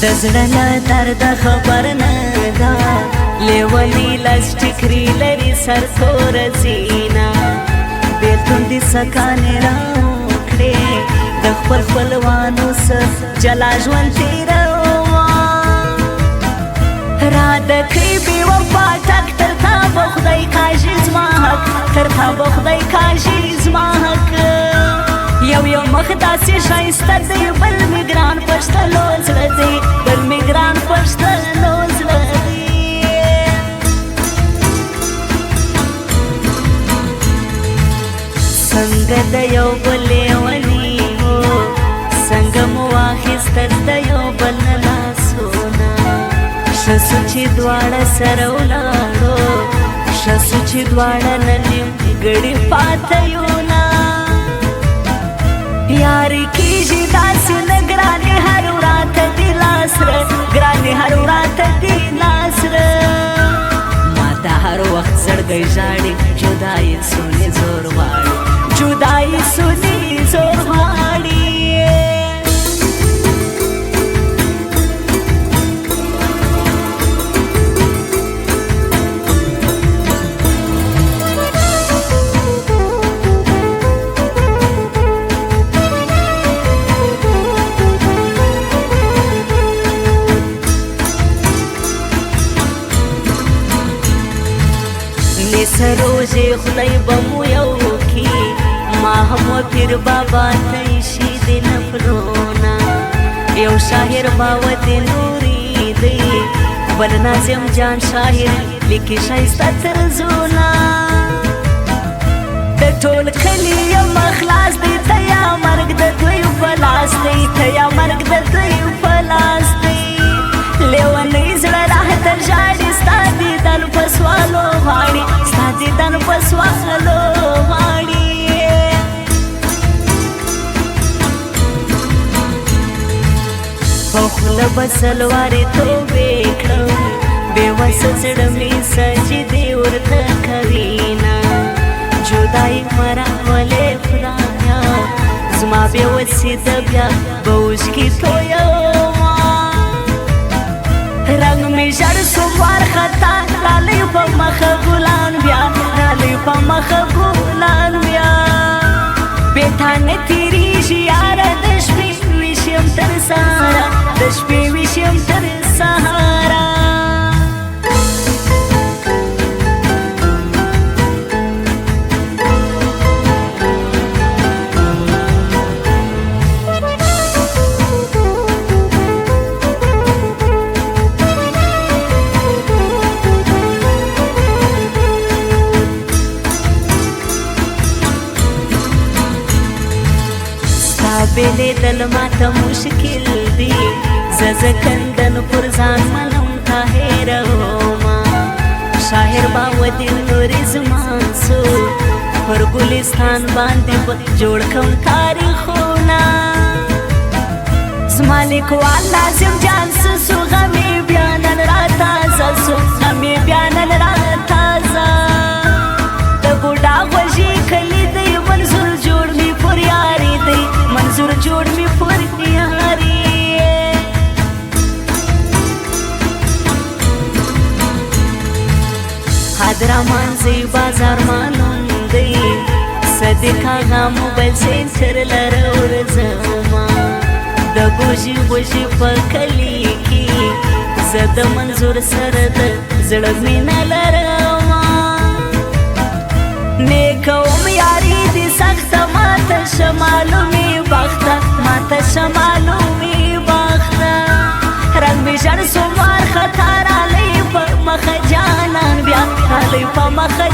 د زړه له درده خبر نه ده لیونی لاس ټیکري لري سر تور زینا بیلتون دي سکانې راوکړې د خپل خپلوانو سره جلا ژوند تېروه را د کړې بې وفا ټک تر تا به خدای کاږي زما حق تر تا به خدای کاږي زما حق یو یو مخ داسې ښایسته دی بل مې ګران پښتنو زړه دی بل مې ګران پښتنو زړه دی څنګه د یو بل لیوني و څنګه مو واخیستل د یو بل نه لاسونه ښه سو چې دواړه سره ولاړو ښه سو چې دواړه نه نیمګړي پاته یو نه یاري کیږي داسې نه ګرانې هر ورځ دې لاس ره ګرانې هر ورځ دې لاس ره ما ته هر وخت زړګی ژاړي جدایي سونې زور غواړي جدایي سونې زور غواړي سروژې خدای به مو یو کي ما هم و پیر بابا ته ایښي دي نفلونه یو شاعر به و د نوري دی بل ناظم جان شاعر لیکي ښایسته طرزونه د ټول کلي یم خلاص دی ته یا مرګ د دوی په لاس دی ته یا مرګ د دوی په لاس دی لیونی زړه راته ژاړي ستا دیدن په سوالو غواړي ستا دیدن په سوالو غواړي په خوله به سلوارې توبې کړم بېوسه زړه مې سجدې ورته کوینه جدایي مه راولې خدایه زما بېوسې د بیا به اوښکې تویومه رنگ می ژړ سو وارخطا رالی په مخه ګلان بیا رالی په مخه ګلان بیا بېتا نه تېرېږي یاره د شپې ویښ یم تر سهاره د شپې ویښ یم تر سهاره بیلیدل ماته مشکل دی زه ځکندن پر ځان منم طاهرومه شاعر به و د نورې زما سو پر ګلستان باندې به جوړ کړم تاریخونه زما لیکوال ناظم جان سو غمې بیا نن راتازه سو غمې بیا نن راتازه د بوډا غوږې کلي دی منظور جوړ مې پر یاري دی منظور جوړ می پر یاري حضرمان زی بازار مانون دی صدیق آغا موبایل سینټر لره ورځما د ګوژي ګوژي په کلي کې زه د منظور سره د زړه مینه لرما نیکوم یاري دي سخته ماته شمالومي بخته ماته شمالومي بخته رنگ می ژړ سو وارخطا رالی په مخه جانان بیا رالی په مخه